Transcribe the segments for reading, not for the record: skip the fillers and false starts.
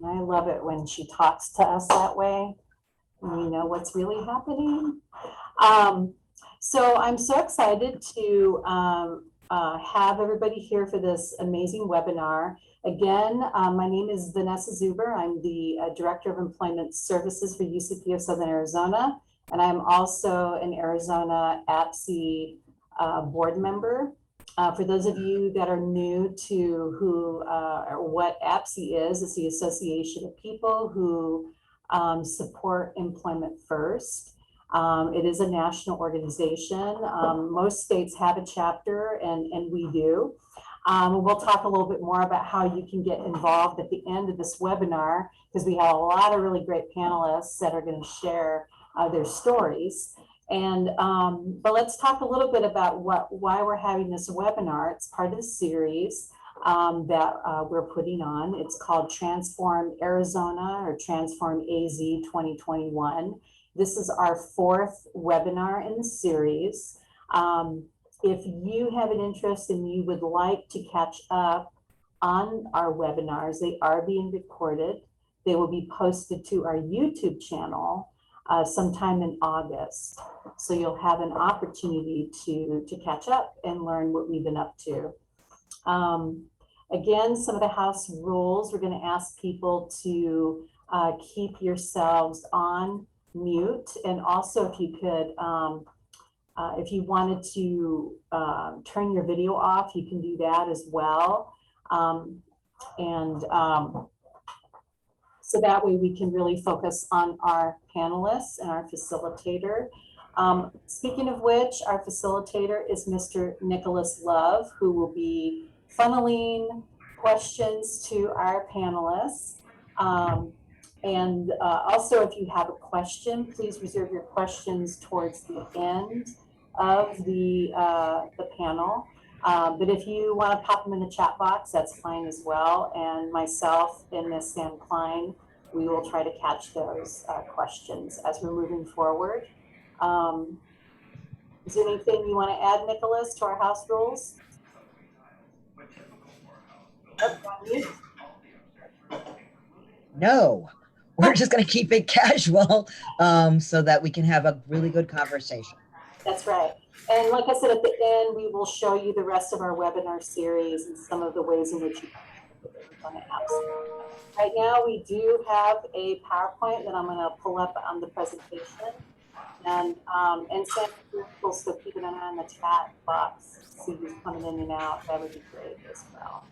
I love it when she talks to us that way. And we know what's really happening. Um, so I'm so excited to have everybody here for this amazing webinar. Again, my name is Vanessa Zuber. I'm the Director of Employment Services for UCP of Southern Arizona, and I'm also an Arizona APSE board member. For those of you that are new to who or what APSE is, it's the Association of People who support employment first. It is a national organization. Most states have a chapter, and we do. We'll talk a little bit more about how you can get involved at the end of this webinar, because we have a lot of really great panelists that are going to share their stories. But let's talk a little bit about why we're having this webinar. It's part of the series that we're putting on. It's called Transform Arizona or Transform AZ 2021. This is our 4th webinar in the series. If you have an interest and you would like to catch up on our webinars, they are being recorded. They will be posted to our YouTube channel sometime in August. So you'll have an opportunity to catch up and learn what we've been up to. Again, some of the house rules, we're going to ask people to keep yourselves on mute. And also if you could, if you wanted to turn your video off, you can do that as well. So that way we can really focus on our panelists and our facilitator. Speaking of which, our facilitator is Mr. Nicholas Love, who will be funneling questions to our panelists. Also, if you have a question, please reserve your questions towards the end of the panel. But if you want to pop them in the chat box, that's fine as well. And myself and Ms. Sam Klein, we will try to catch those questions as we're moving forward. Is there anything you want to add, Nicholas, to our house rules? No, we're just going to keep it casual so that we can have a really good conversation. That's right. And like I said, at the end, we will show you the rest of our webinar series and some of the ways in which you can on the apps. Right now, we do have a PowerPoint that I'm going to pull up on the presentation. And so keep an eye on the chat box, see who's coming in and out. That would be great as well.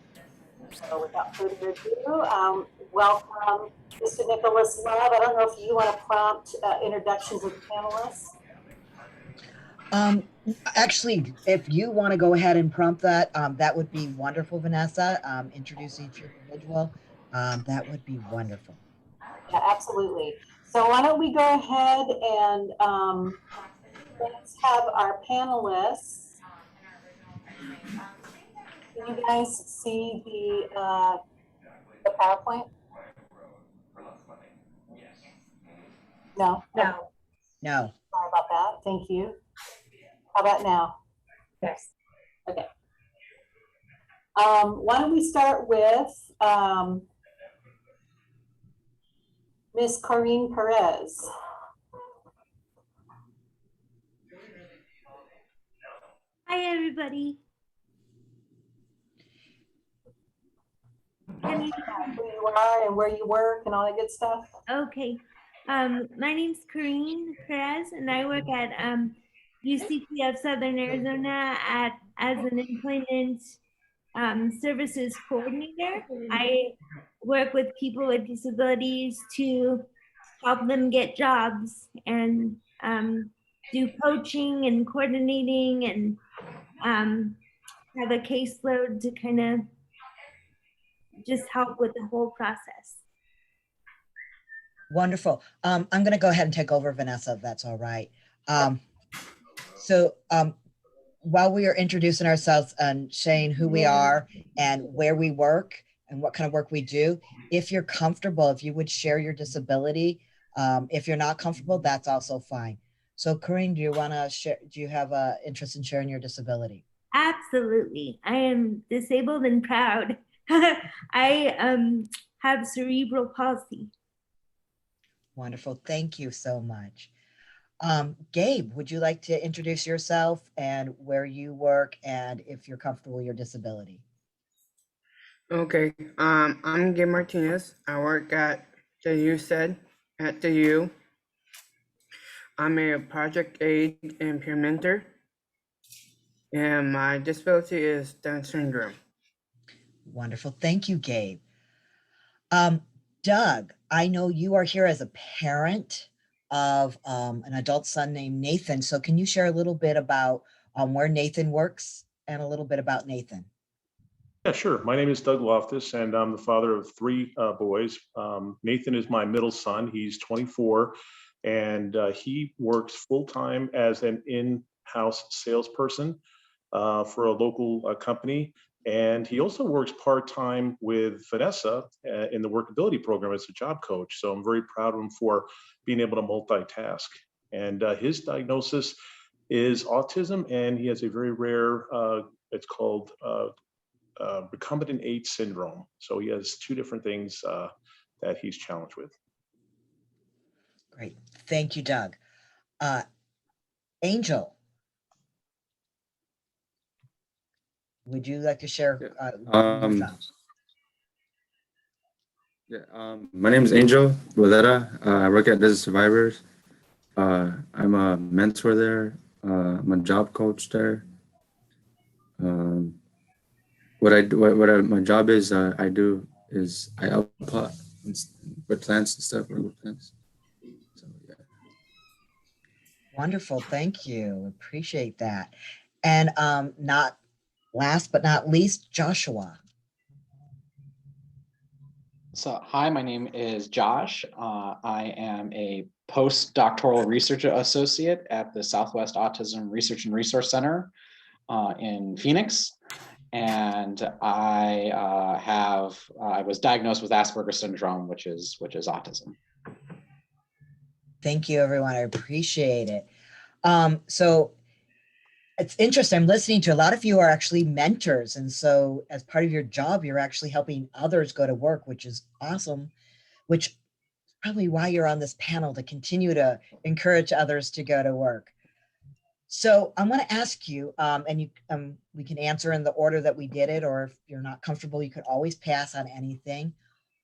So without further ado, welcome Mr. Nicholas Love. I don't know if you want to prompt introductions of the panelists. Actually, if you want to go ahead and prompt that, that would be wonderful, Vanessa. Introduce each individual. That would be wonderful. Yeah, absolutely. So why don't we go ahead and let's have our panelists. Can you guys see the PowerPoint? No? No. No. Sorry about that. Thank you. How about now? Yes. Okay. Why don't we start with Ms. Corinne Perez. Hi, everybody. Can you who you are and where you work and all that good stuff? Okay. My name's Corinne Perez, and I work at UCP of Southern Arizona as an employment services coordinator. I work with people with disabilities to help them get jobs and do coaching and coordinating and have a caseload to kind of just help with the whole process. Wonderful. I'm going to go ahead and take over, Vanessa, if that's all right. While we are introducing ourselves and saying who we are and where we work and what kind of work we do, if you're comfortable, if you would share your disability. If you're not comfortable, that's also fine. So Corinne, do you want to share, do you have an interest in sharing your disability? Absolutely. I am disabled and proud. have cerebral palsy. Wonderful. Thank you so much. Gabe, would you like to introduce yourself and where you work and if you're comfortable with your disability? Okay, I'm Gabe Martinez. I work at the U said at the U. I'm a project aide and peer mentor, and my disability is Down syndrome. Wonderful. Thank you, Gabe. Doug, I know you are here as a parent of an adult son named Nathan. So can you share a little bit about where Nathan works and a little bit about Nathan? Yeah, sure. My name is Doug Loftus, and I'm the father of three boys. Nathan is my middle son. He's 24, and he works full-time as an in-house salesperson for a local company. And he also works part-time with Vanessa in the workability program as a job coach. So I'm very proud of him for being able to multitask. And his diagnosis is autism, and he has a very rare, it's called recombinant H syndrome. So he has two different things that he's challenged with. Great. Thank you, Doug. Angel, would you like to share? My name is Angel Valletta. I work at Desert Survivors. I'm a mentor there. I'm a job coach there. My job is I help with plants and stuff, with plants. So, yeah. Wonderful. Thank you. Appreciate that. And not last but not least, Joshua. So, hi, my name is Josh. I am a postdoctoral research associate at the Southwest Autism Research and Resource Center in Phoenix. And I was diagnosed with Asperger's syndrome, which is autism. Thank you, everyone. I appreciate it. So it's interesting. I'm listening to a lot of you are actually mentors. And so as part of your job, you're actually helping others go to work, which is awesome, which is probably why you're on this panel, to continue to encourage others to go to work. So I'm going to ask you, and you, we can answer in the order that we did it, or if you're not comfortable, you could always pass on anything.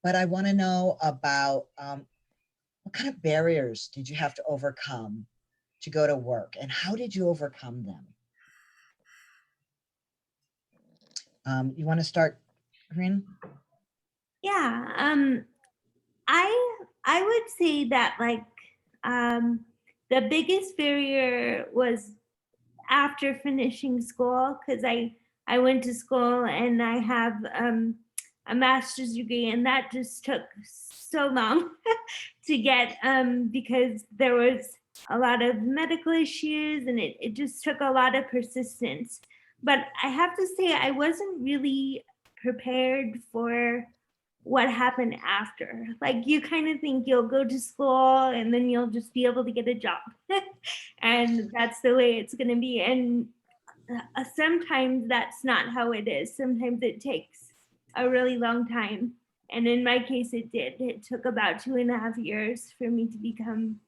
But I want to know about what kind of barriers did you have to overcome to go to work, and how did you overcome them? You want to start, Corinne? Yeah, I would say that the biggest barrier was after finishing school, because I went to school and I have a master's degree, and that just took so long to get because there was a lot of medical issues, and it just took a lot of persistence. But I have to say, I wasn't really prepared for what happened after. Like, you kind of think you'll go to school and then you'll just be able to get a job. And that's the way it's going to be. And sometimes that's not how it is. Sometimes it takes a really long time. And in my case, it did. It took about 2.5 years for me to become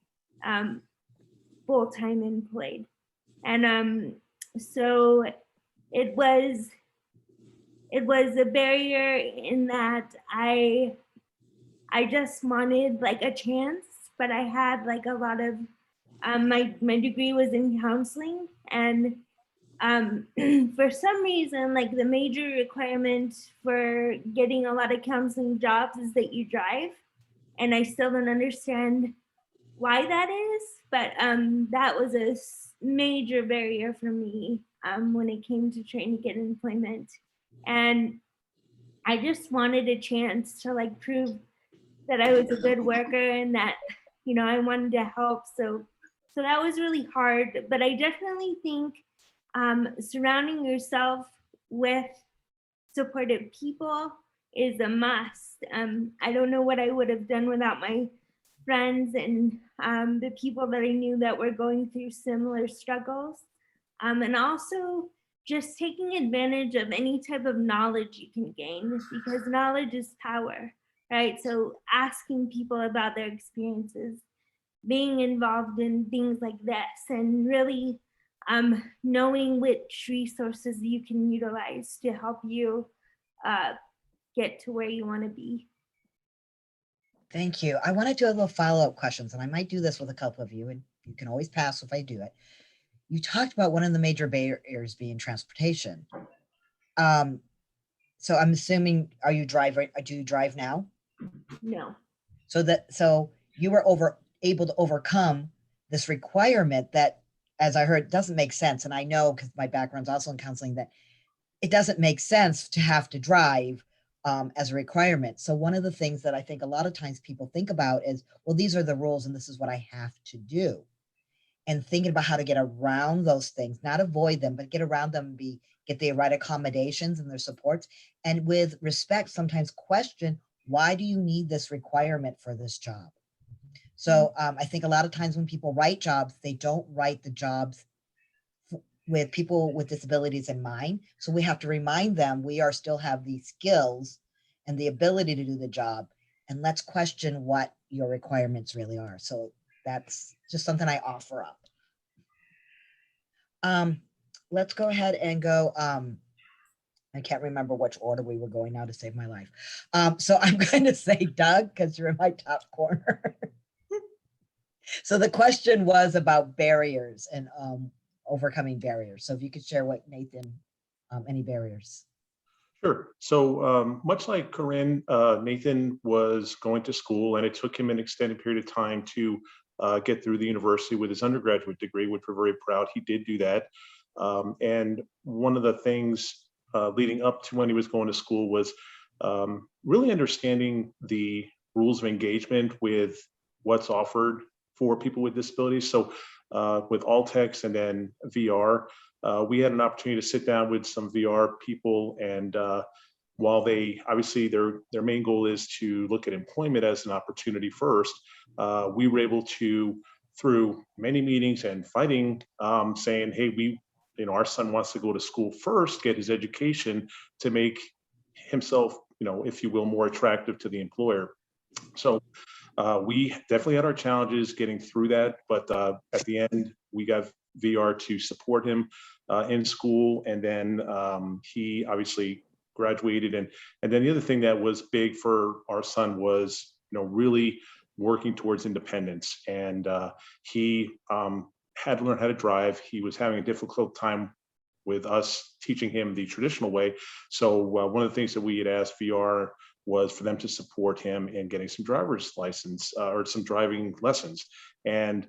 full-time employed. And so it was a barrier in that I just wanted like a chance, but I had like a lot of my degree was in counseling, and for some reason, like the major requirement for getting a lot of counseling jobs is that you drive, and I still don't understand why that is, but that was a major barrier for me when it came to trying to get employment. And I just wanted a chance to like prove that I was a good worker and that, you know, I wanted to help. So that was really hard, but I definitely think surrounding yourself with supportive people is a must. I don't know what I would have done without my friends and the people that I knew that were going through similar struggles. And also just taking advantage of any type of knowledge you can gain, because knowledge is power. right? So asking people about their experiences, being involved in things like this, and really knowing which resources you can utilize to help you get to where you want to be. Thank you. I want to do a little follow-up questions, and I might do this with a couple of you, and you can always pass if I do it. You talked about one of the major barriers being transportation. So I'm assuming, do you drive now? No. So you were able to overcome this requirement that, as I heard, doesn't make sense. And I know, because my background's also in counseling, that it doesn't make sense to have to drive as a requirement. So one of the things that I think a lot of times people think about is, well, these are the rules and this is what I have to do. And thinking about how to get around those things, not avoid them, but get around them, get the right accommodations and their supports. And with respect, sometimes question, why do you need this requirement for this job? So I think a lot of times when people write jobs, they don't write the jobs with people with disabilities in mind. So we have to remind them we still have these skills and the ability to do the job. And let's question what your requirements really are. So that's just something I offer up. Let's go ahead and go. I can't remember which order we were going now to save my life. So I'm going to say Doug, because you're in my top corner. So the question was about barriers and overcoming barriers. So if you could share what Nathan, any barriers. Sure. So much like Corinne, Nathan was going to school, and it took him an extended period of time to get through the university with his undergraduate degree, which we're very proud he did do that. And one of the things leading up to when he was going to school was really understanding the rules of engagement with what's offered for people with disabilities. So with Altex and then VR, we had an opportunity to sit down with some VR people, and while they obviously their main goal is to look at employment as an opportunity first, we were able to, through many meetings and fighting, saying, hey, our son wants to go to school first, get his education to make himself, if you will, more attractive to the employer. So we definitely had our challenges getting through that, but at the end, we got VR to support him in school, and then he obviously graduated. And then the other thing that was big for our son was, really working towards independence. And he had to learn how to drive. He was having a difficult time with us teaching him the traditional way. So one of the things that we had asked VR was for them to support him in getting some driver's license or some driving lessons. And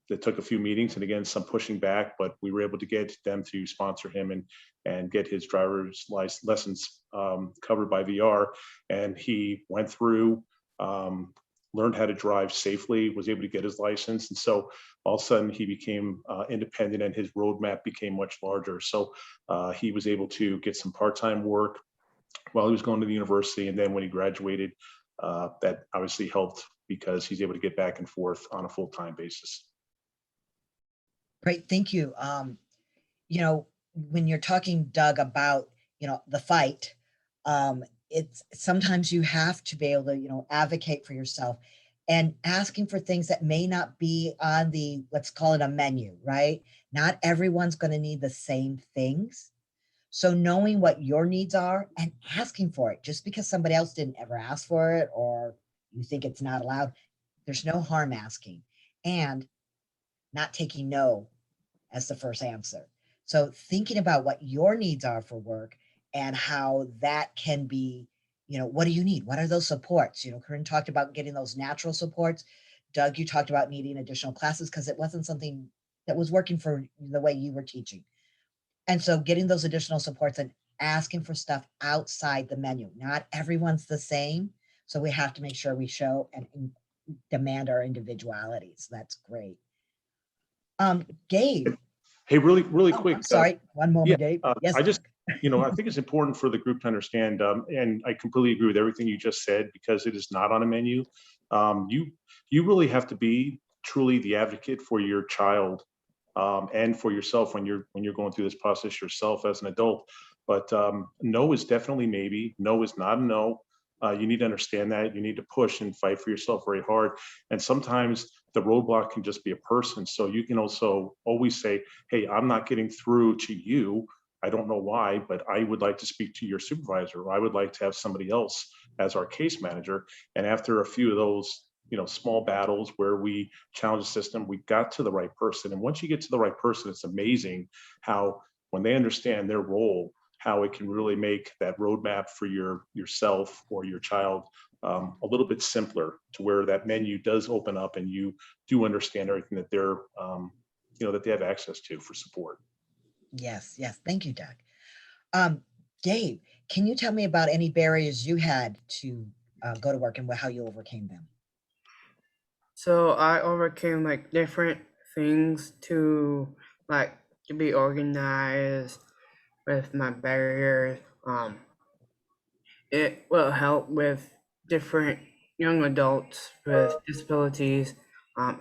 it took a few meetings and again, some pushing back, but we were able to get them to sponsor him and get his driver's lessons covered by VR. And he went through, learned how to drive safely, was able to get his license. And so all of a sudden he became independent and his roadmap became much larger. So he was able to get some part-time work while he was going to the university. And then when he graduated, that obviously helped because he's able to get back and forth on a full-time basis. Great, thank you. When you're talking, Doug, about, the fight, it's sometimes you have to be able to, advocate for yourself and asking for things that may not be on the, let's call it a menu, right? Not everyone's going to need the same things. So knowing what your needs are and asking for it, just because somebody else didn't ever ask for it or you think it's not allowed, there's no harm asking, and not taking no as the first answer. So thinking about what your needs are for work and how that can be, what do you need? What are those supports? Corinne talked about getting those natural supports. Doug, you talked about needing additional classes because it wasn't something that was working for the way you were teaching. And so getting those additional supports and asking for stuff outside the menu. Not everyone's the same. So we have to make sure we show and demand our individuality. So that's great. Gabe. Hey, really quick. I'm sorry. One moment, yeah, Gabe. Yes. I just, I think it's important for the group to understand, and I completely agree with everything you just said, because it is not on a menu. You really have to be truly the advocate for your child and for yourself when you're going through this process yourself as an adult. But no is definitely maybe. No is not a no. You need to understand that. You need to push and fight for yourself very hard. And sometimes the roadblock can just be a person. So you can also always say, hey, I'm not getting through to you. I don't know why, but I would like to speak to your supervisor, or I would like to have somebody else as our case manager. And after a few of those, small battles where we challenge the system, we got to the right person. And once you get to the right person, it's amazing how, when they understand their role, how it can really make that roadmap for yourself or your child a little bit simpler, to where that menu does open up and you do understand everything that they're, that they have access to for support. Yes, yes. Thank you, Doug. Dave, can you tell me about any barriers you had to go to work and how you overcame them? So I overcame like different things to be organized with my barriers. It will help with different young adults with disabilities.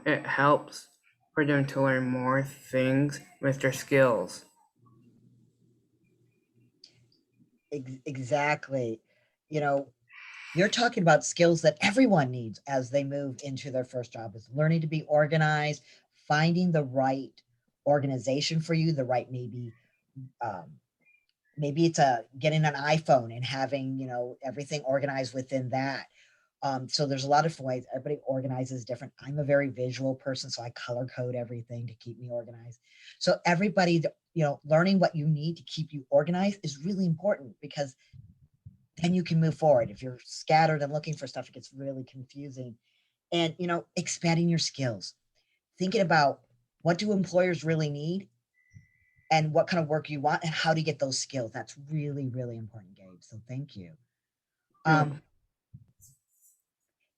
It helps for them to learn more things with their skills. Exactly. You know, you're talking about skills that everyone needs as they move into their first job, is learning to be organized, finding the right organization for you, the right um, maybe it's getting an iPhone and having, everything organized within that. So there's a lot of ways everybody organizes different. I'm a very visual person, so I color code everything to keep me organized. So everybody, learning what you need to keep you organized is really important, because then you can move forward. If you're scattered and looking for stuff, it gets really confusing. And, expanding your skills, thinking about what do employers really need and what kind of work you want and how to get those skills. That's really, really important, Gabe. So thank you.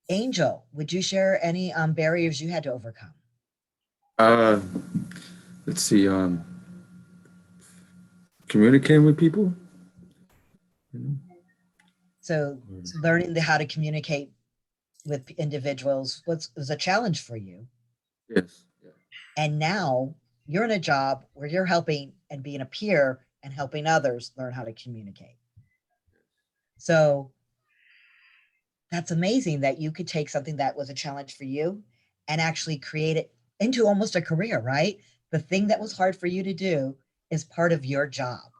Angel, would you share any barriers you had to overcome? Let's see. Communicating with people. So learning how to communicate with individuals was a challenge for you. Yes. Yeah. And now you're in a job where you're helping and being a peer and helping others learn how to communicate. So that's amazing that you could take something that was a challenge for you and actually create it into almost a career, right? The thing that was hard for you to do is part of your job.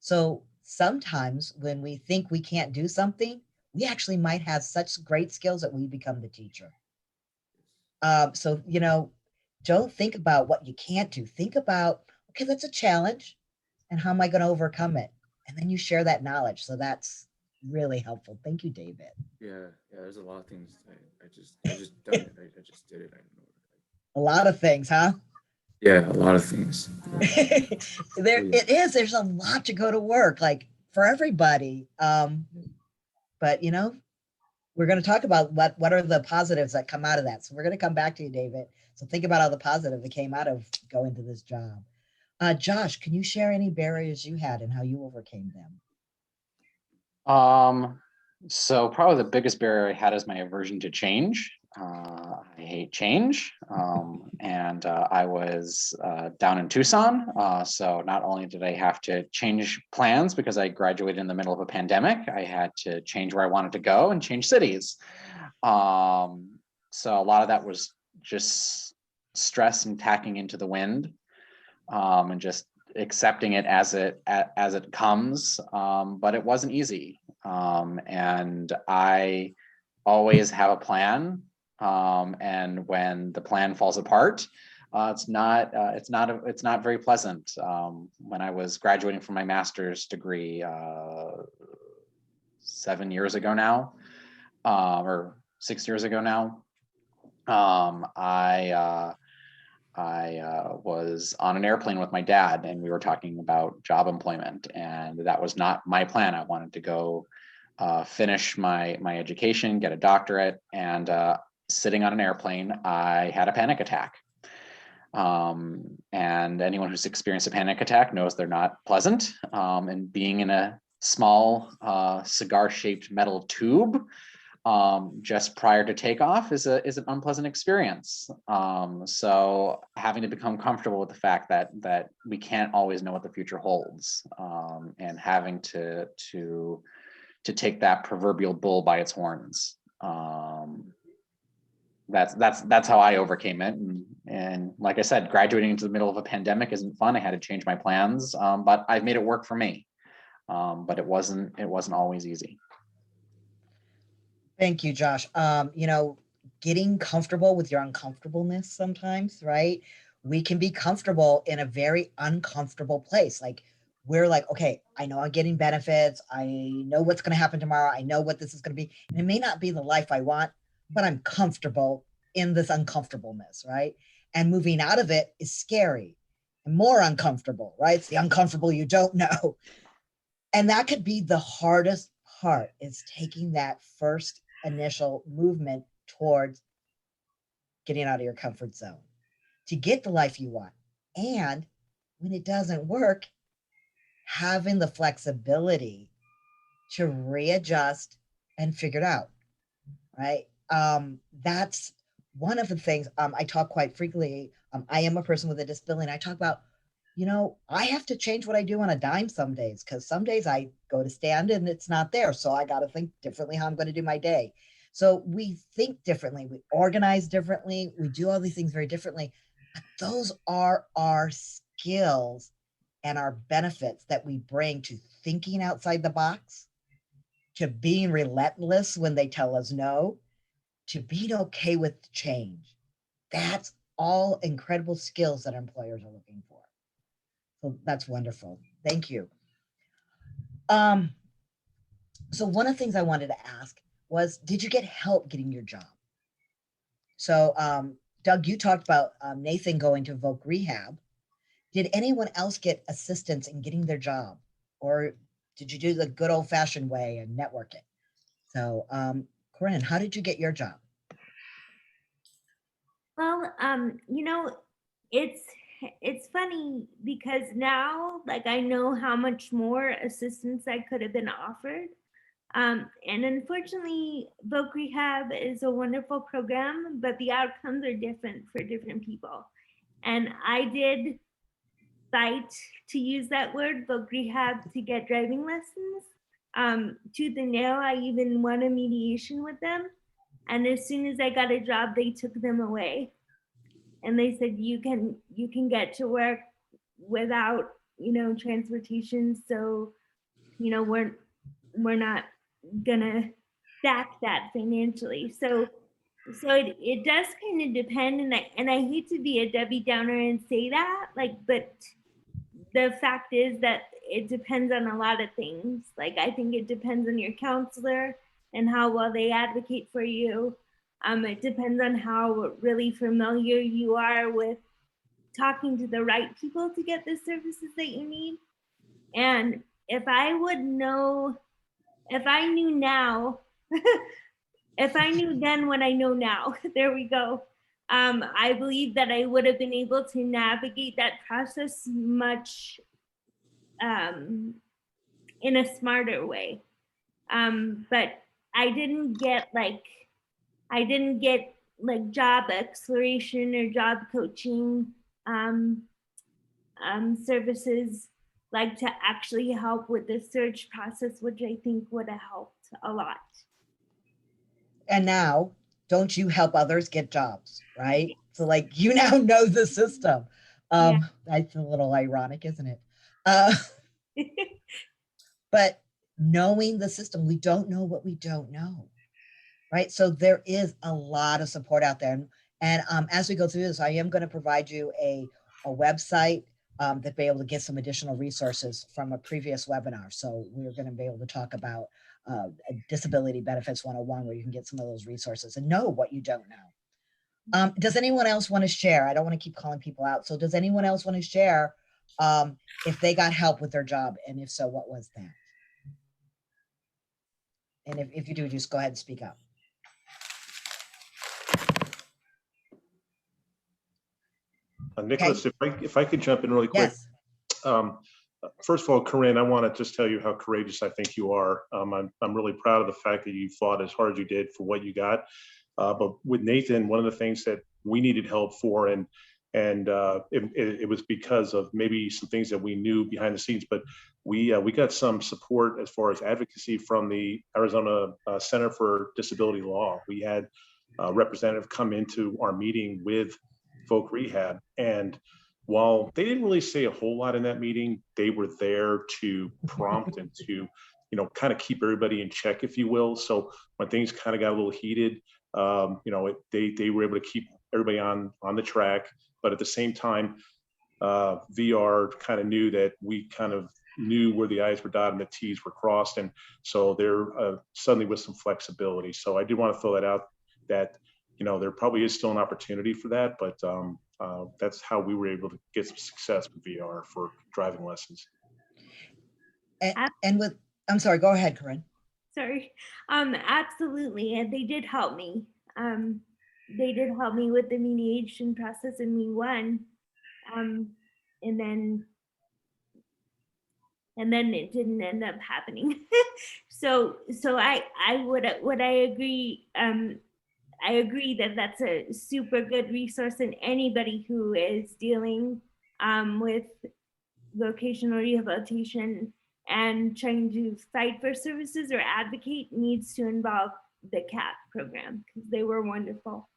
So sometimes when we think we can't do something, we actually might have such great skills that we become the teacher. So, don't think about what you can't do. Think about, okay, that's a challenge, and how am I going to overcome it? And then you share that knowledge. So that's really helpful. Thank you, David. Yeah. There's a lot of things. I just done it. I just did it. I don't know. A lot of things, huh? Yeah, a lot of things. It is. There's a lot to go to work, like for everybody. But we're going to talk about what are the positives that come out of that. So we're going to come back to you, David. So think about all the positive that came out of going to this job. Josh, can you share any barriers you had and how you overcame them? So probably the biggest barrier I had is my aversion to change. I hate change. And I was down in Tucson. So not only did I have to change plans because I graduated in the middle of a pandemic, I had to change where I wanted to go and change cities. So a lot of that was just stress and tacking into the wind, and just accepting it as it comes. But it wasn't easy. And I always have a plan. And when the plan falls apart, it's not very pleasant. When I was graduating from my master's degree 7 years ago now, or 6 years ago now, I was on an airplane with my dad, and we were talking about job employment, and that was not my plan. I wanted to go finish my education, get a doctorate, and sitting on an airplane, I had a panic attack. And anyone who's experienced a panic attack knows they're not pleasant. And being in a small cigar-shaped metal tube just prior to takeoff is an unpleasant experience. So having to become comfortable with the fact that we can't always know what the future holds, and having to to take that proverbial bull by its horns. That's how I overcame it. And like I said, graduating into the middle of a pandemic isn't fun. I had to change my plans, but I've made it work for me. But it wasn't always easy. Thank you, Josh. You know, getting comfortable with your uncomfortableness sometimes, right? We can be comfortable in a very uncomfortable place. Like we're like, okay, I know I'm getting benefits. I know what's going to happen tomorrow. I know what this is going to be. And it may not be the life I want, but I'm comfortable in this uncomfortableness, right? And moving out of it is scary and more uncomfortable, right? It's the uncomfortable you don't know. And that could be the hardest part, is taking that first initial movement towards getting out of your comfort zone to get the life you want. And when it doesn't work, having the flexibility to readjust and figure it out, right? That's one of the things I talk quite frequently. I am a person with a disability, and I talk about, you know, I have to change what I do on a dime some days, because some days I go to stand and it's not there. So I got to think differently how I'm going to do my day. So we think differently, we organize differently, we do all these things very differently. But those are our skills and our benefits that we bring to thinking outside the box, to being relentless when they tell us no, to being okay with change. That's all incredible skills that employers are looking for. So that's wonderful. Thank you. So one of the things I wanted to ask was, did you get help getting your job? So Doug, you talked about Nathan going to Voc Rehab. Did anyone else get assistance in getting their job? Or did you do the good old fashioned way and network it? So Corinne, how did you get your job? Well, you know, it's funny because now, like, I know how much more assistance I could have been offered. And unfortunately, Voc Rehab is a wonderful program, but the outcomes are different for different people. And I did fight, to use that word, Voc Rehab, to get driving lessons. Tooth and nail, I even won a mediation with them. And as soon as I got a job, they took them away. And they said, you can get to work without, you know, transportation. So, you know, we're not gonna stack that financially. So it does kind of depend, and I hate to be a Debbie Downer and say that, like, but the fact is that it depends on a lot of things. Like, I think it depends on your counselor and how well they advocate for you. It depends on how really familiar you are with talking to the right people to get the services that you need. And if I knew now, if I knew then what I know now, there we go. I believe that I would have been able to navigate that process much in a smarter way. But I didn't get job exploration or job coaching services, like, to actually help with the search process, which I think would have helped a lot. And now, don't you help others get jobs, right? So like, you now know the system. That's a little ironic, isn't it? But knowing the system, we don't know what we don't know, right? So there is a lot of support out there. And as we go through this, I am going to provide you a website that be able to get some additional resources from a previous webinar. So we're going to be able to talk about Disability Benefits 101, where you can get some of those resources and know what you don't know. Does anyone else want to share? I don't want to keep calling people out. So does anyone else want to share if they got help with their job? And if so, what was that? And if you do, just go ahead and speak up. Nicholas, if I could jump in really quick. Yes. First of all, Corinne, I want to just tell you how courageous I think you are. I'm really proud of the fact that you fought as hard as you did for what you got. But with Nathan, one of the things that we needed help for, and And it was because of maybe some things that we knew behind the scenes, but we got some support as far as advocacy from the Arizona Center for Disability Law. We had a representative come into our meeting with folk rehab, and while they didn't really say a whole lot in that meeting, they were there to prompt and to, kind of keep everybody in check, if you will. So when things kind of got a little heated, they were able to keep everybody on the track. But at the same time, VR kind of knew that we kind of knew where the I's were dotted and the T's were crossed. And so there suddenly was some flexibility. So I do want to throw that out, that, there probably is still an opportunity for that, but that's how we were able to get some success with VR for driving lessons. And I'm sorry, go ahead, Corinne. Sorry. Absolutely. And they did help me. They did help me with the mediation process, and we won. And then it didn't end up happening. so I agree. I agree that that's a super good resource, and anybody who is dealing with vocational rehabilitation and trying to fight for services or advocate needs to involve the CAP program, because they were wonderful.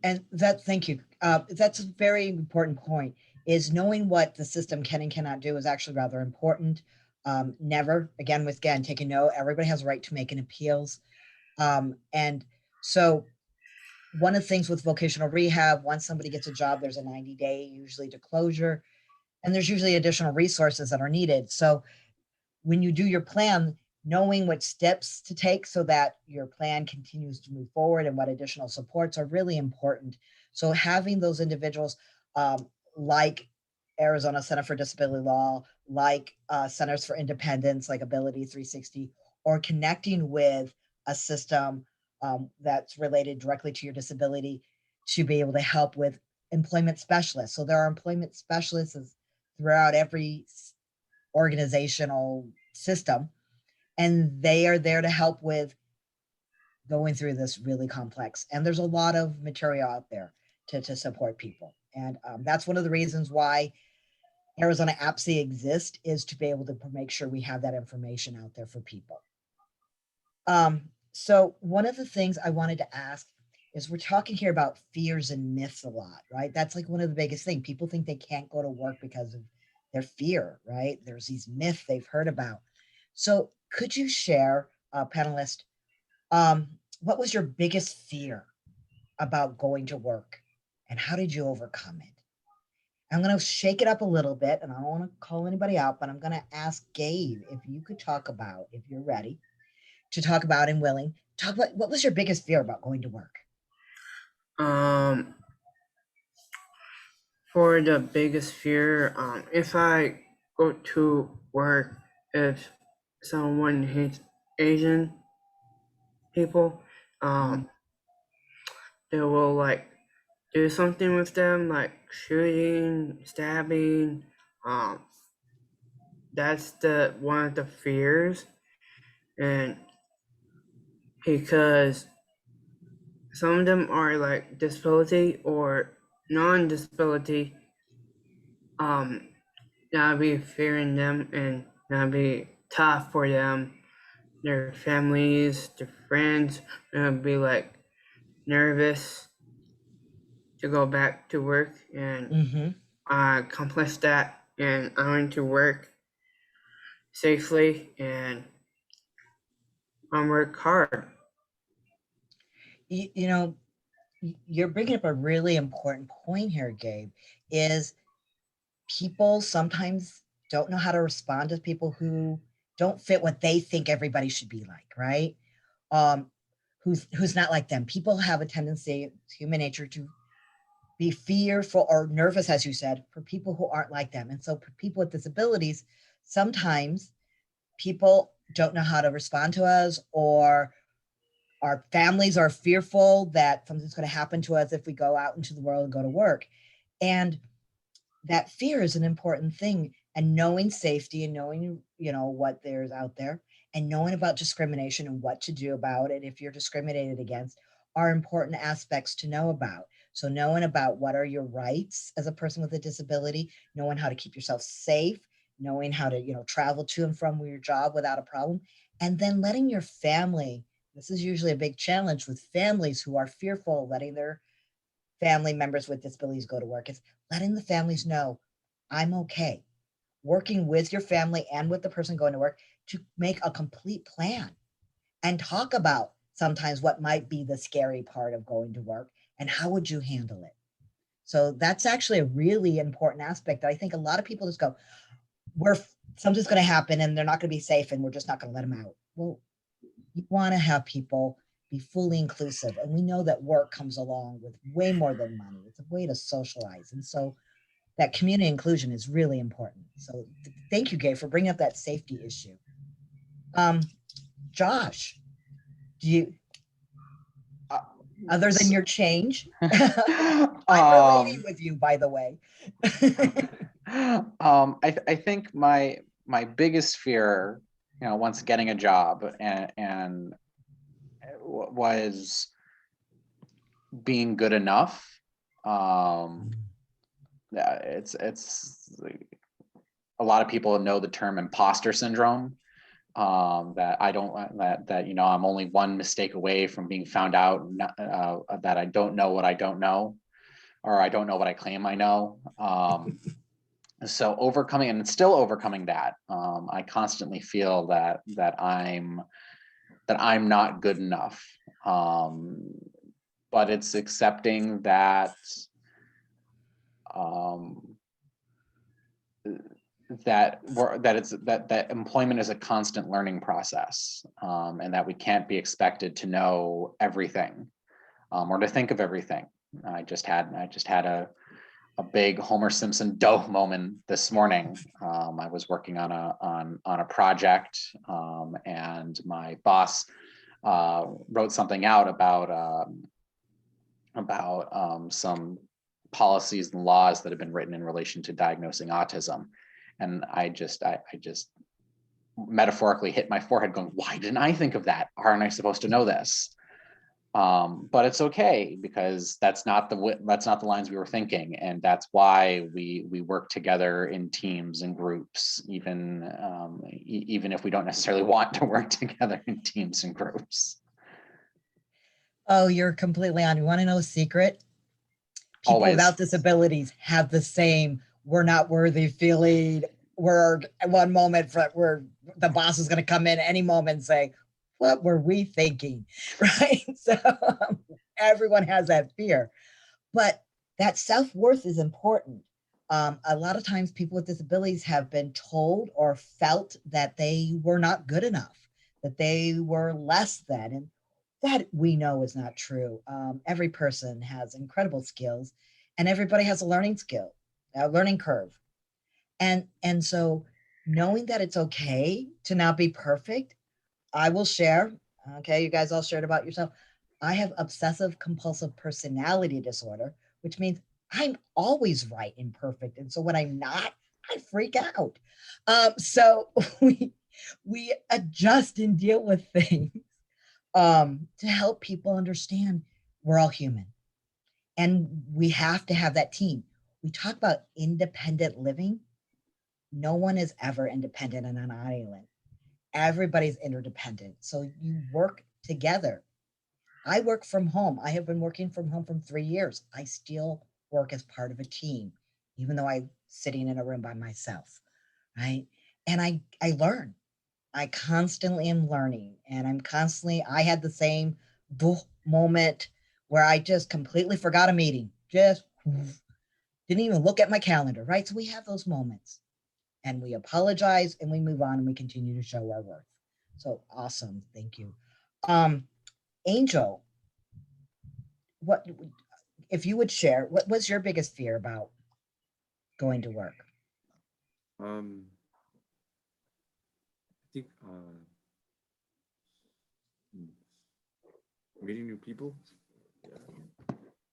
And thank you. That's a very important point, is knowing what the system can and cannot do is actually rather important. Never, again, taking note, everybody has a right to make an appeals. And so one of the things with vocational rehab, once somebody gets a job, there's a 90-day usually to closure, and there's usually additional resources that are needed. So when you do your plan, knowing what steps to take so that your plan continues to move forward and what additional supports are really important. So having those individuals like Arizona Center for Disability Law, like Centers for Independence, like Ability 360, or connecting with a system that's related directly to your disability to be able to help with employment specialists. So there are employment specialists throughout every organizational system, and they are there to help with going through this really complex. And there's a lot of material out there to support people. And that's one of the reasons why Arizona APSI exists, is to be able to make sure we have that information out there for people. So one of the things I wanted to ask is, we're talking here about fears and myths a lot, right? That's like one of the biggest things. People think they can't go to work because of their fear, right? There's these myths they've heard about. So could you share, panelist, what was your biggest fear about going to work, and how did you overcome it? I'm going to shake it up a little bit, and I don't want to call anybody out, but I'm going to ask Gabe if you could talk about, if you're ready to talk about and willing, talk about what was your biggest fear about going to work? For the biggest fear, if I go to work, if someone hates Asian people, they will like do something with them, like shooting, stabbing. That's one of the fears, and because some of them are like disability or non-disability, that'll be fearing them, and that'll be tough for them, their families, their friends, and be like nervous to go back to work, and accomplish that, and I went to work safely and I work hard. You know, you're bringing up a really important point here, Gabe, is people sometimes don't know how to respond to people who don't fit what they think everybody should be like, right? Who's not like them. People have a tendency, it's human nature, to be fearful or nervous, as you said, for people who aren't like them. And so for people with disabilities, sometimes people don't know how to respond to us, or our families are fearful that something's going to happen to us if we go out into the world and go to work. And that fear is an important thing. And knowing safety and knowing, what there's out there, and knowing about discrimination and what to do about it if you're discriminated against, are important aspects to know about. So knowing about what are your rights as a person with a disability, knowing how to keep yourself safe, knowing how to, travel to and from your job without a problem, and then letting your family, this is usually a big challenge with families who are fearful of letting their family members with disabilities go to work, is letting the families know, I'm okay. Working with your family and with the person going to work to make a complete plan and talk about sometimes what might be the scary part of going to work and how would you handle it. So that's actually a really important aspect that I think a lot of people just go, something's going to happen and they're not going to be safe and we're just not going to let them out. Well, you want to have people be fully inclusive. And we know that work comes along with way more than money. It's a way to socialize. And so that community inclusion is really important. So thank you, Gay, for bringing up that safety issue. Josh, do you, other than your change, I'm relating with you, by the way. I think my biggest fear, once getting a job and was being good enough. It's a lot of people know the term imposter syndrome. That I'm only one mistake away from being found out, that I don't know what I don't know, or I don't know what I claim I know. So overcoming and still overcoming that, I constantly feel that I'm not good enough. But it's accepting that that employment is a constant learning process, and that we can't be expected to know everything, or to think of everything. I just had a big Homer Simpson dough moment this morning. I was working on a project, and my boss wrote something out about some policies and laws that have been written in relation to diagnosing autism. And I just metaphorically hit my forehead going, why didn't I think of that? Aren't I supposed to know this? But it's okay, because that's not the lines we were thinking. And that's why we work together in teams and groups, even if we don't necessarily want to work together in teams and groups. Oh, you're completely on. You want to know a secret? People Always. Without disabilities have the same we're not worthy feeling. We're at one moment where the boss is going to come in any moment and say, what were we thinking? Right? So everyone has that fear. But that self-worth is important. A lot of times people with disabilities have been told or felt that they were not good enough, that they were less than. And that we know is not true. Every person has incredible skills and everybody has a learning curve. And so knowing that it's okay to not be perfect, I will share, okay, you guys all shared about yourself. I have obsessive compulsive personality disorder, which means I'm always right and perfect. And so when I'm not, I freak out. So we adjust and deal with things to help people understand we're all human. And we have to have that team. We talk about independent living. No one is ever independent on an island. Everybody's interdependent. So you work together. I work from home. I have been working from home for 3 years. I still work as part of a team, even though I'm sitting in a room by myself, right? And I learn. I constantly am learning, and I had the same moment where I just completely forgot a meeting, just didn't even look at my calendar, right? So we have those moments and we apologize and we move on and we continue to show our worth. So awesome. Thank you. Angel, what, if you would share, what was your biggest fear about going to work? I think meeting new people.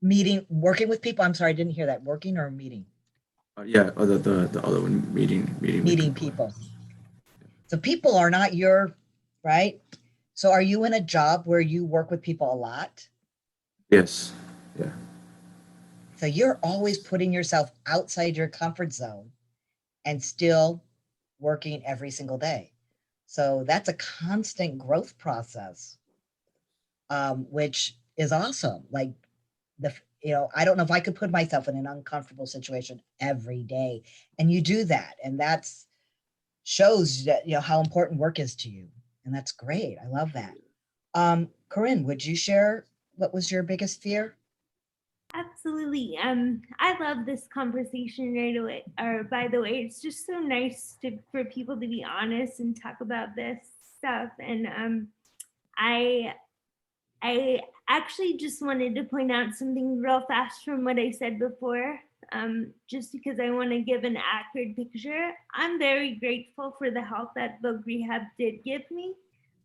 Working with people. I'm sorry, I didn't hear that. Working or meeting? The other one, meeting people. So people are not right? So are you in a job where you work with people a lot? Yes. Yeah. So you're always putting yourself outside your comfort zone and still working every single day. So that's a constant growth process, which is awesome. Like I don't know if I could put myself in an uncomfortable situation every day, and you do that, and that's shows that how important work is to you, and that's great. I love that. Corinne, would you share what was your biggest fear? Absolutely. I love this conversation right away. Or by the way, it's just so nice for people to be honest and talk about this stuff. And I I actually just wanted to point out something real fast from what I said before, just because I want to give an accurate picture. I'm very grateful for the help that book rehab did give me.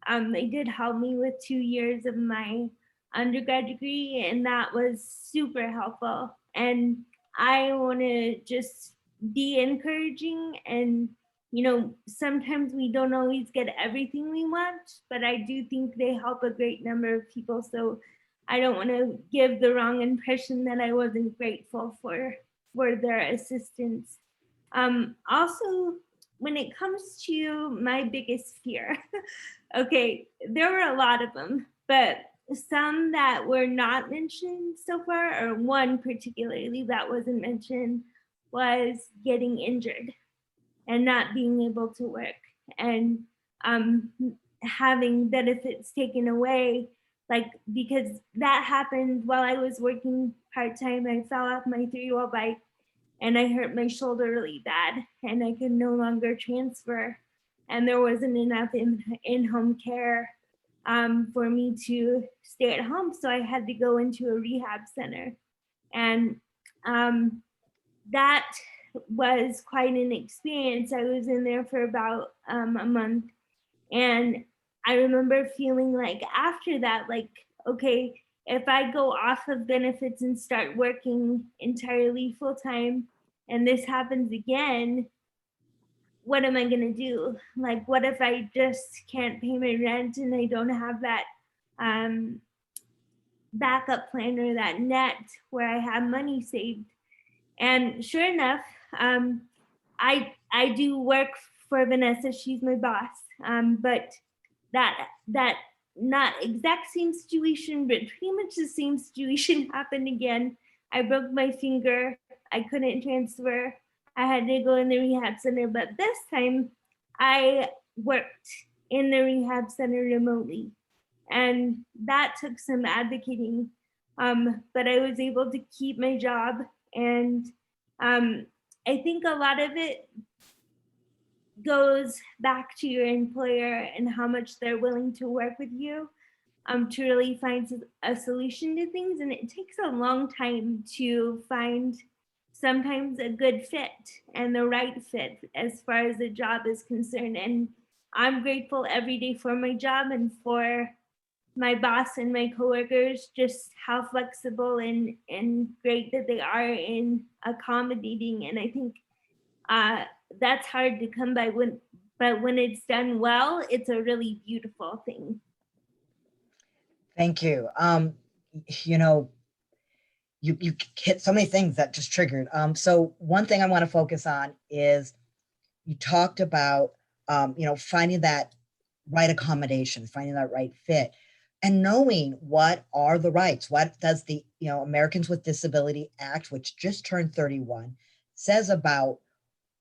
They did help me with 2 years of my undergrad degree, and that was super helpful. And I want to just be encouraging and sometimes we don't always get everything we want, but I do think they help a great number of people. So I don't want to give the wrong impression that I wasn't grateful for their assistance. Also, when it comes to my biggest fear, okay, there were a lot of them, but some that were not mentioned so far, or one particularly that wasn't mentioned, was getting injured and not being able to work and having benefits taken away. Like, because that happened while I was working part-time. I fell off my 3-wheel bike and I hurt my shoulder really bad and I could no longer transfer. And there wasn't enough in-home care for me to stay at home. So I had to go into a rehab center. And that was quite an experience. I was in there for about a month. And I remember feeling like after that, like, okay, if I go off of benefits and start working entirely full time and this happens again, what am I going to do? Like, what if I just can't pay my rent and I don't have that backup plan or that net where I have money saved? And sure enough, I do work for Vanessa. She's my boss. But that not exact same situation, but pretty much the same situation happened again. I broke my finger. I couldn't transfer. I had to go in the rehab center, but this time I worked in the rehab center remotely. And that took some advocating. But I was able to keep my job. And I think a lot of it goes back to your employer and how much they're willing to work with you to really find a solution to things. And it takes a long time to find sometimes a good fit and the right fit as far as the job is concerned. And I'm grateful every day for my job and for my boss and my coworkers, just how flexible and great that they are in accommodating. And I think that's hard to come by but when it's done well, it's a really beautiful thing. Thank you. You hit so many things that just triggered. So one thing I want to focus on is you talked about, finding that right accommodation, finding that right fit, and knowing what are the rights. What does the Americans with Disability Act, which just turned 31, says about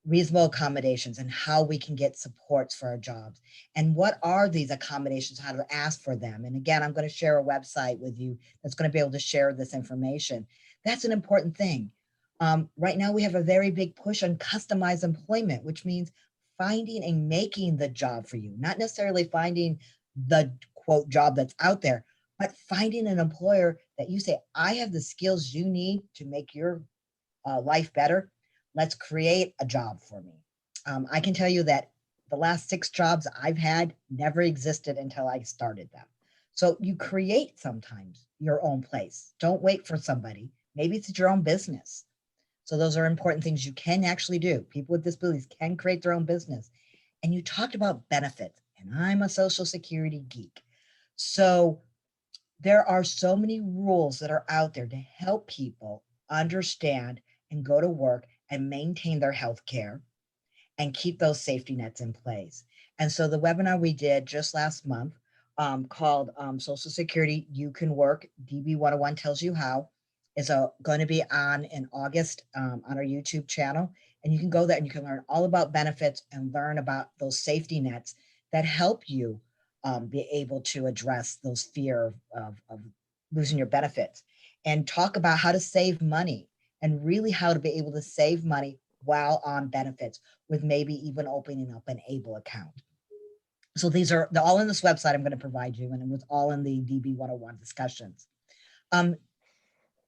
reasonable accommodations and how we can get supports for our jobs, and what are these accommodations, how to ask for them. And again, I'm going to share a website with you that's going to be able to share this information. That's an important thing. Right now we have a very big push on customized employment, which means finding and making the job for you, not necessarily finding the quote job that's out there, but finding an employer that you say, I have the skills you need to make your life better. Let's create a job for me. I can tell you that the last 6 jobs I've had never existed until I started them. So you create sometimes your own place. Don't wait for somebody. Maybe it's your own business. So those are important things you can actually do. People with disabilities can create their own business. And you talked about benefits, and I'm a Social Security geek. So there are so many rules that are out there to help people understand and go to work and maintain their health care and keep those safety nets in place. And so the webinar we did just last month called Social Security, You Can Work, DB 101 Tells You How, is going to be on in August on our YouTube channel. And you can go there and you can learn all about benefits and learn about those safety nets that help you be able to address those fear of losing your benefits, and talk about how to save money and really how to be able to save money while on benefits, with maybe even opening up an ABLE account. So they're all in this website I'm going to provide you, and it was all in the DB 101 discussions.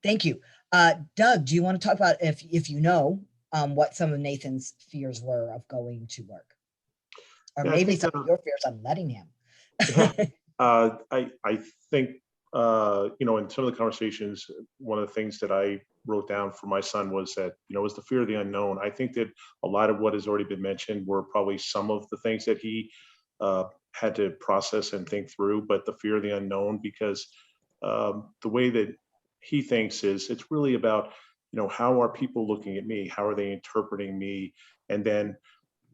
Thank you. Doug, do you want to talk about if you know what some of Nathan's fears were of going to work? Or Yeah, maybe some of your fears on letting him. I think, in some of the conversations, one of the things that I wrote down for my son was that, was the fear of the unknown. I think that a lot of what has already been mentioned were probably some of the things that he had to process and think through, but the fear of the unknown, because the way that he thinks is it's really about, how are people looking at me? How are they interpreting me? And then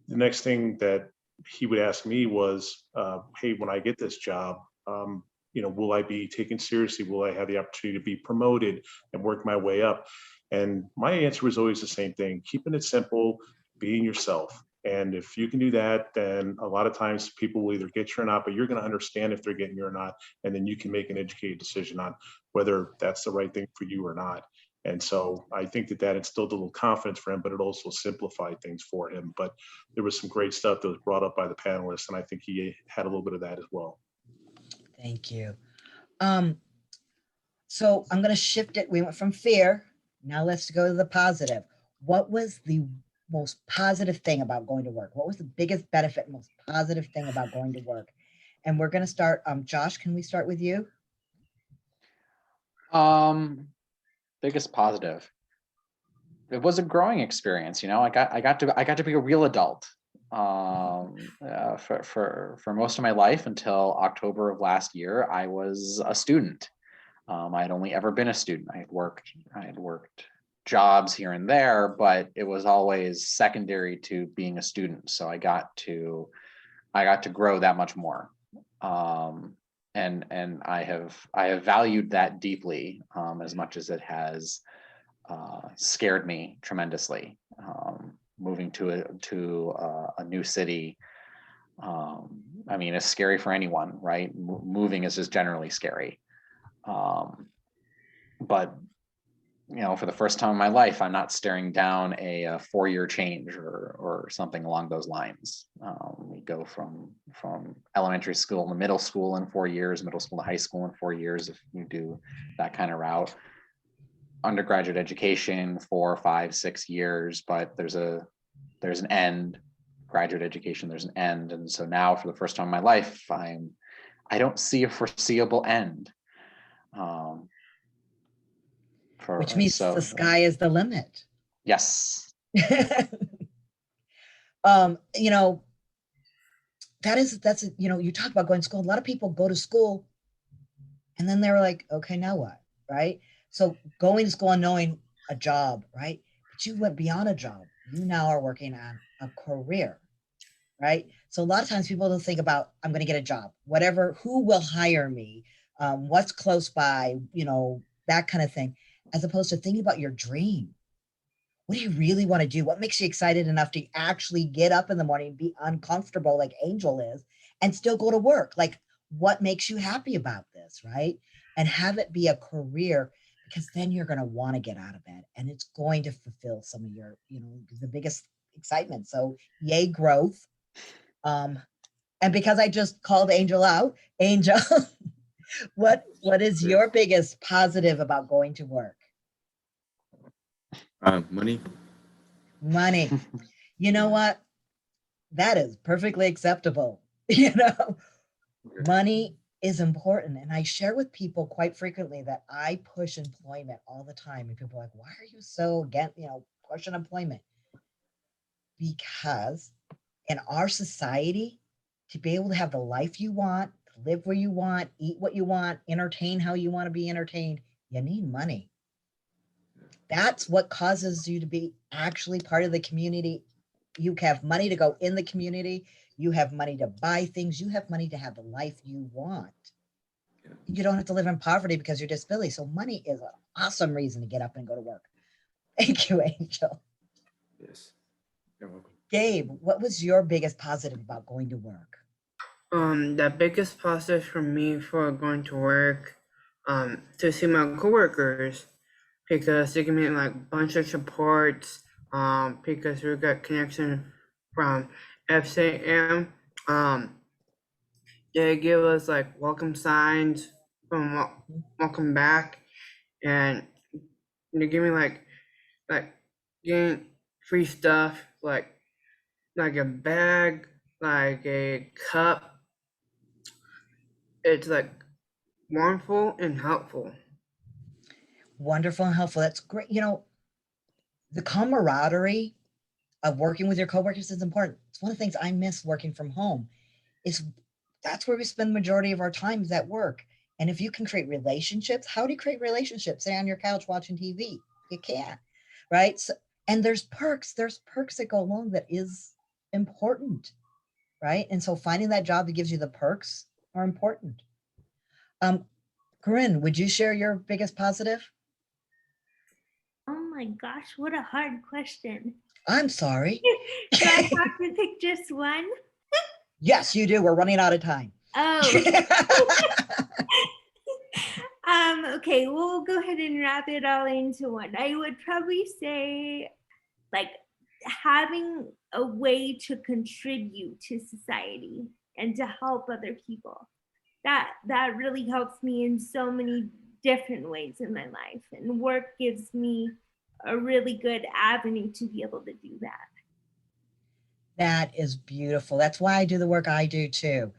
the next thing that he would ask me was, hey, when I get this job, will I be taken seriously? Will I have the opportunity to be promoted and work my way up? And my answer was always the same thing: keeping it simple, being yourself. And if you can do that, then a lot of times people will either get you or not, but you're going to understand if they're getting you or not. And then you can make an educated decision on whether that's the right thing for you or not. And so I think that instilled a little confidence for him, but it also simplified things for him. But there was some great stuff that was brought up by the panelists, and I think he had a little bit of that as well. Thank you. So I'm going to shift it. We went from fear. Now let's go to the positive. What was the most positive thing about going to work? What was the biggest benefit, most positive thing about going to work? And we're going to start. Josh, can we start with you? Biggest positive. It was a growing experience. I got to be a real adult for most of my life until October of last year. I was a student. I had only ever been a student. I had worked jobs here and there, but it was always secondary to being a student. So I got to grow that much more. And I have valued that deeply, as much as it has scared me tremendously. Moving to a new city, it's scary for anyone, right? Moving is just generally scary. But for the first time in my life, I'm not staring down a 4-year change or something along those lines. We go from elementary school to middle school in 4 years, middle school to high school in 4 years, if you do that kind of route. Undergraduate education, 4, 5, 6 years, but there's an end. Graduate education, there's an end. And so now, for the first time in my life, I don't see a foreseeable end. Which means the sky is the limit. Yes. That's you talk about going to school. A lot of people go to school and then they're like, okay, now what? Right? So going to school and knowing a job, right? But you went beyond a job. You now are working on a career, right? So a lot of times people don't think about, I'm going to get a job, whatever, who will hire me, what's close by, that kind of thing, as opposed to thinking about your dream. What do you really want to do? What makes you excited enough to actually get up in the morning and be uncomfortable like Angel is and still go to work? Like, what makes you happy about this, right? And have it be a career, because then you're going to want to get out of bed and it's going to fulfill some of your, the biggest excitement. So yay, growth. And because I just called Angel out, Angel, what is your biggest positive about going to work? Money. Money. You know what? That is perfectly acceptable. Money is important. And I share with people quite frequently that I push employment all the time. And people are like, why are you so against, pushing employment? Because in our society, to be able to have the life you want, live where you want, eat what you want, entertain how you want to be entertained, you need money. That's what causes you to be actually part of the community. You have money to go in the community. You have money to buy things. You have money to have the life you want. Yeah. You don't have to live in poverty because you're disability. So money is an awesome reason to get up and go to work. Thank you, Angel. Yes. You're welcome. Gabe, what was your biggest positive about going to work? The biggest positive for me for going to work, to see my coworkers, because they give me like a bunch of supports, because we got connection from FCM. They give us like welcome signs from welcome back, and they give me like getting free stuff like a bag, like a cup. It's like warmful and helpful. Wonderful and helpful. That's great. You know, the camaraderie of working with your coworkers is important. It's one of the things I miss working from home. Is that's where we spend the majority of our time is at work. And if you can create relationships, how do you create relationships? Stay on your couch watching TV. You can't, right? So, and there's perks. There's perks that go along that is important, right? And so finding that job that gives you the perks are important. Corinne, would you share your biggest positive? Oh my gosh, what a hard question. I'm sorry. Do I have to pick just one? Yes, you do. We're running out of time. Oh. Okay, we'll go ahead and wrap it all into one. I would probably say like having a way to contribute to society and to help other people. That really helps me in so many different ways in my life. And work gives me a really good avenue to be able to do that. That is beautiful. That's why I do the work I do too.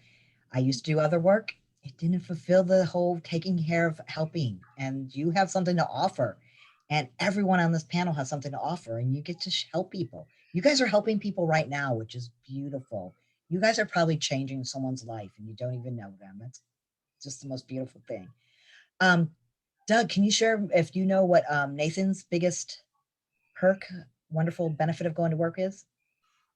I used to do other work. It didn't fulfill the whole taking care of helping. And you have something to offer. And everyone on this panel has something to offer. And you get to help people. You guys are helping people right now, which is beautiful. You guys are probably changing someone's life and you don't even know them. That's just the most beautiful thing. Doug, can you share if you know what Nathan's biggest perk, wonderful benefit of going to work is?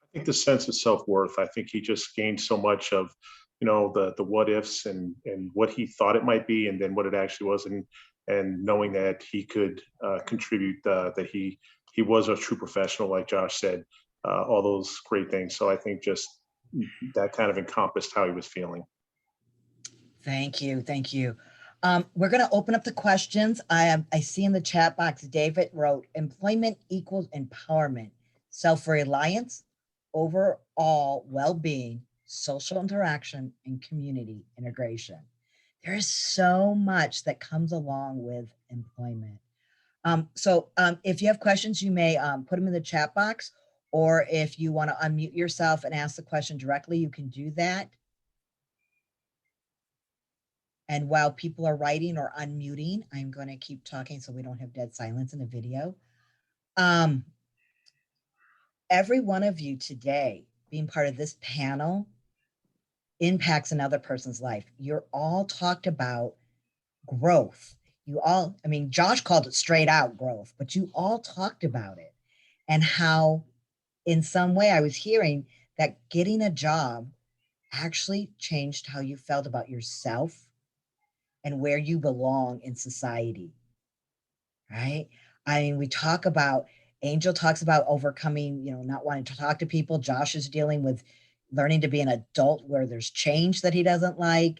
I think the sense of self-worth. I think he just gained so much of, the what ifs and what he thought it might be, and then what it actually was, and knowing that he could contribute, that he was a true professional, like Josh said, all those great things. So I think just that kind of encompassed how he was feeling. Thank you. Thank you. We're going to open up the questions. I see in the chat box, David wrote, employment equals empowerment, self-reliance, overall well-being, social interaction, and community integration. There is so much that comes along with employment. So if you have questions, you may put them in the chat box, or if you want to unmute yourself and ask the question directly, you can do that. And while people are writing or unmuting, I'm going to keep talking so we don't have dead silence in the video. Every one of you today being part of this panel impacts another person's life. You're all talked about growth. Josh called it straight out growth, but you all talked about it and how in some way I was hearing that getting a job actually changed how you felt about yourself and where you belong in society, right? I mean, Angel talks about overcoming, not wanting to talk to people. Josh is dealing with learning to be an adult where there's change that he doesn't like.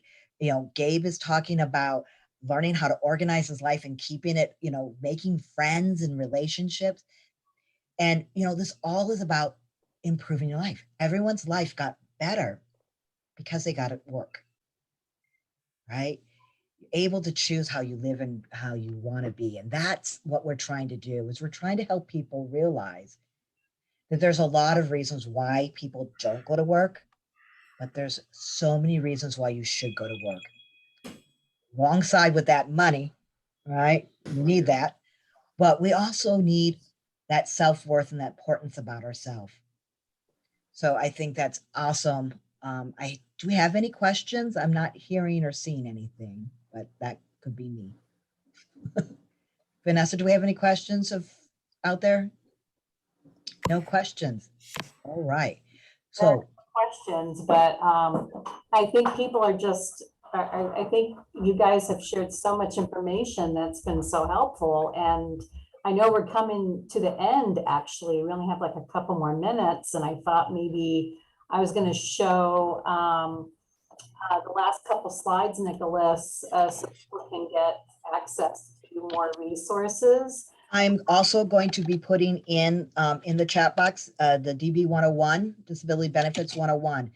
Gabe is talking about learning how to organize his life and keeping it, making friends and relationships. And, this all is about improving your life. Everyone's life got better because they got at work, right? Able to choose how you live and how you want to be. And that's what we're trying to do, is we're trying to help people realize that there's a lot of reasons why people don't go to work, but there's so many reasons why you should go to work. Wrong side with that money, right? We need that. But we also need that self-worth and that importance about ourselves. So I think that's awesome. Do we have any questions? I'm not hearing or seeing anything, but that could be me. Vanessa, do we have any questions out there? No questions. All right. So Questions, but I think people are just, I think you guys have shared so much information that's been so helpful. And I know we're coming to the end, actually. We only have like a couple more minutes, and I thought maybe I was going to show the last couple slides, Nicholas, so people can get access to more resources. I'm also going to be putting in the chat box the DB 101, Disability Benefits 101.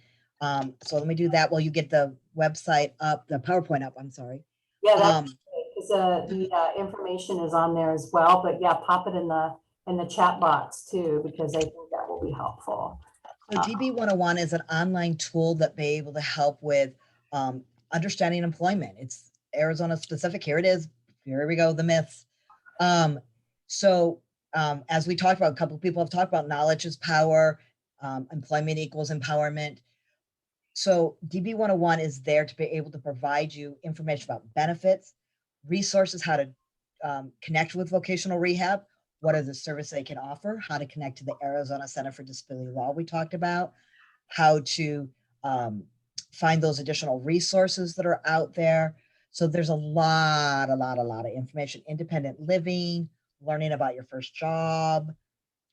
So let me do that while you get the website up, the PowerPoint up, I'm sorry. Yeah, that's because the information is on there as well. But yeah, pop it in the chat box too, because I think that will be helpful. So DB 101 is an online tool that be able to help with understanding employment. It's Arizona specific. Here it is. Here we go, the myths. As we talked about, a couple of people have talked about knowledge is power, employment equals empowerment. So DB 101 is there to be able to provide you information about benefits, resources, how to connect with vocational rehab, what are the services they can offer, how to connect to the Arizona Center for Disability Law we talked about, how to find those additional resources that are out there. So there's a lot of information, independent living, learning about your first job,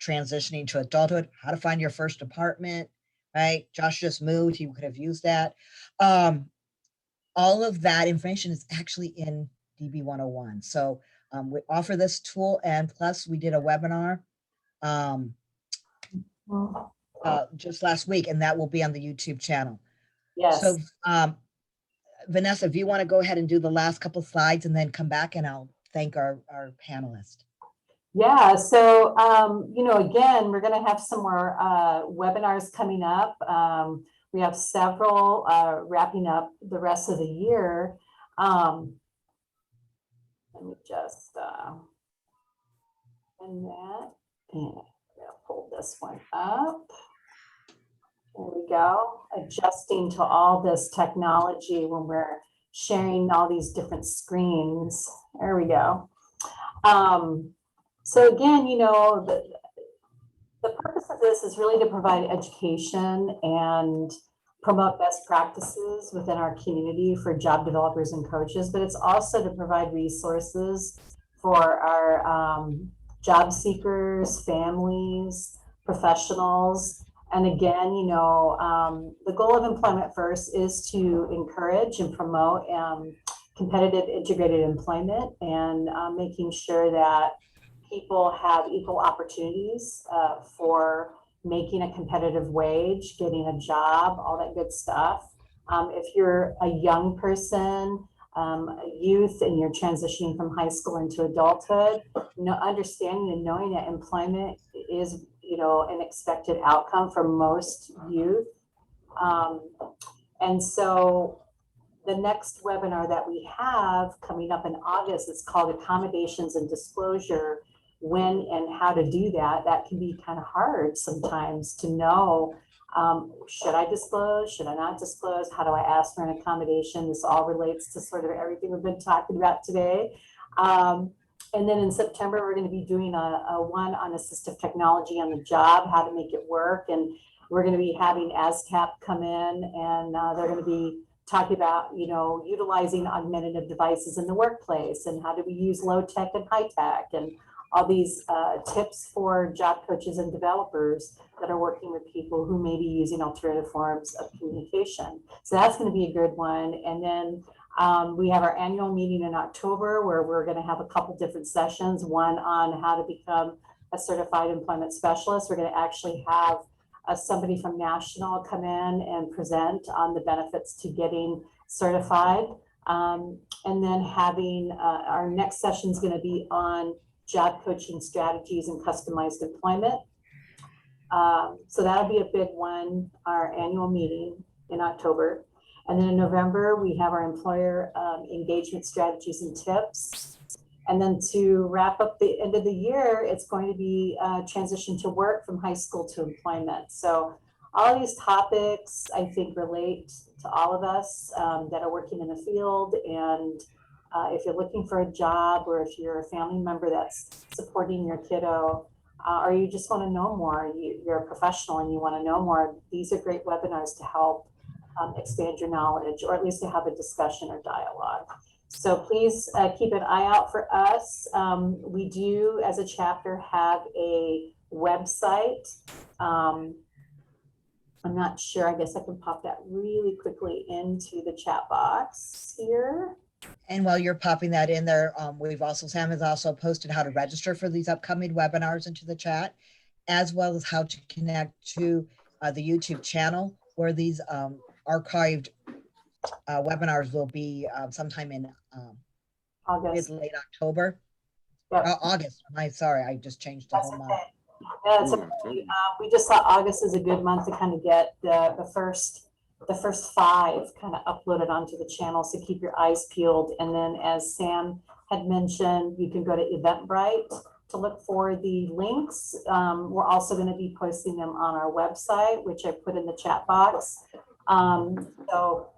transitioning to adulthood, how to find your first apartment, right? Josh just moved, he could have used that. All of that information is actually in DB 101. So we offer this tool, and plus we did a webinar just last week, and that will be on the YouTube channel. Yes. So Vanessa, if you want to go ahead and do the last couple slides and then come back and I'll thank our panelists. Yeah, so, again, we're going to have some more webinars coming up. We have several wrapping up the rest of the year. Let me just end that. And I'm going to pull this one up. There we go. Adjusting to all this technology when we're sharing all these different screens. There we go. So again, the purpose of this is really to provide education and promote best practices within our community for job developers and coaches, but it's also to provide resources for our job seekers, families, professionals. And again, the goal of Employment First is to encourage and promote competitive integrated employment and making sure that people have equal opportunities for making a competitive wage, getting a job, all that good stuff. If you're a young person, a youth, and you're transitioning from high school into adulthood, understanding and knowing that employment is, an expected outcome for most youth. And so the next webinar that we have coming up in August is called Accommodations and Disclosure. When and how to do that. That can be kind of hard sometimes to know, should I disclose, should I not disclose, how do I ask for an accommodation? This all relates to sort of everything we've been talking about today. And then in September, we're going to be doing a one on assistive technology on the job, how to make it work. And we're going to be having ASCAP come in, and they're going to be talking about, utilizing augmentative devices in the workplace, and how do we use low tech and high tech, and all these tips for job coaches and developers that are working with people who may be using alternative forms of communication. So that's going to be a good one. And then we have our annual meeting in October, where we're going to have a couple different sessions, one on how to become a certified employment specialist. We're going to actually have somebody from National come in and present on the benefits to getting certified. And then having our next session is going to be on job coaching strategies and customized employment. So that'll be a big one, our annual meeting in October. And then in November, we have our employer engagement strategies and tips. And then to wrap up the end of the year, it's going to be transition to work from high school to employment. So all these topics, I think, relate to all of us that are working in the field. And if you're looking for a job, or if you're a family member that's supporting your kiddo, or you just want to know more, you're a professional and you want to know more, these are great webinars to help expand your knowledge, or at least to have a discussion or dialogue. So please keep an eye out for us. We do, as a chapter, have a website. I'm not sure, I guess I can pop that really quickly into the chat box here. And while you're popping that in there, Sam has also posted how to register for these upcoming webinars into the chat, as well as how to connect to the YouTube channel, where these archived webinars will be sometime in August. late October. Yep. August. I'm sorry, I just changed the That's whole okay. month. Yeah, it's okay. We just thought August is a good month to kind of get the first 5 kind of uploaded onto the channel. So keep your eyes peeled. And then, as Sam had mentioned, you can go to Eventbrite to look for the links. We're also going to be posting them on our website, which I put in the chat box. So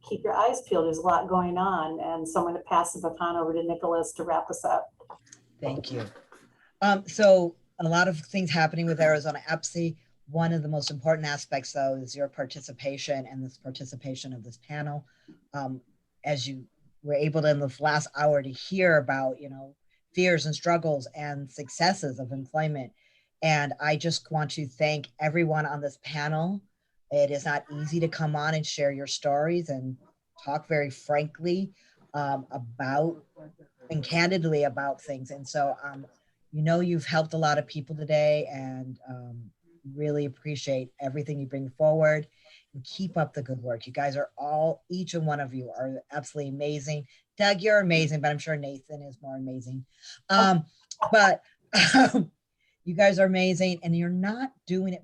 keep your eyes peeled. There's a lot going on. And so I'm going to pass the baton over to Nicholas to wrap us up. Thank you. So a lot of things happening with Arizona EPSI. One of the most important aspects, though, is your participation, and this participation of this panel. As you were able to, in this last hour, to hear about, fears and struggles and successes of employment. And I just want to thank everyone on this panel. It is not easy to come on and share your stories and talk very frankly about and candidly about things. And so, you've helped a lot of people today, and really appreciate everything you bring forward, and keep up the good work. You guys are each and one of you are absolutely amazing. Doug, you're amazing, but I'm sure Nathan is more amazing. But you guys are amazing, and you're not doing it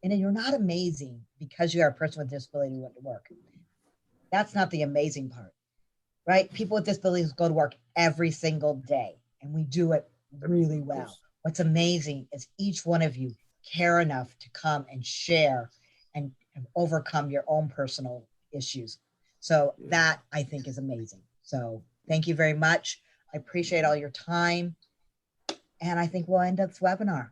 you're not amazing because you are a person with disability who went to work. That's not the amazing part, right? People with disabilities go to work every single day, and we do it really well. What's amazing is each one of you care enough to come and share and overcome your own personal issues. So that, I think, is amazing. So thank you very much. I appreciate all your time. And I think we'll end up this webinar.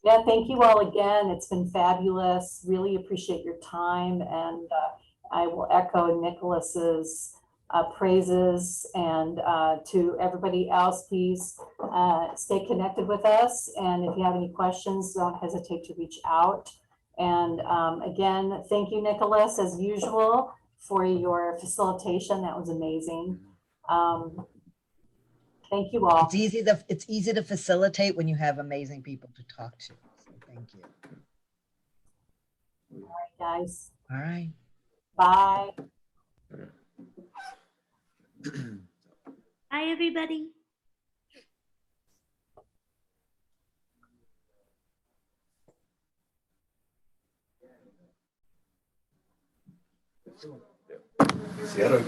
Yeah, thank you all again. It's been fabulous. Really appreciate your time. And I will echo Nicholas's praises, and to everybody else, please stay connected with us. And if you have any questions, don't hesitate to reach out. And again, thank you, Nicholas, as usual, for your facilitation. That was amazing. Thank you all. It's easy to facilitate when you have amazing people to talk to. So thank you. All right, guys. All right. Bye. Bye, everybody. Seattle.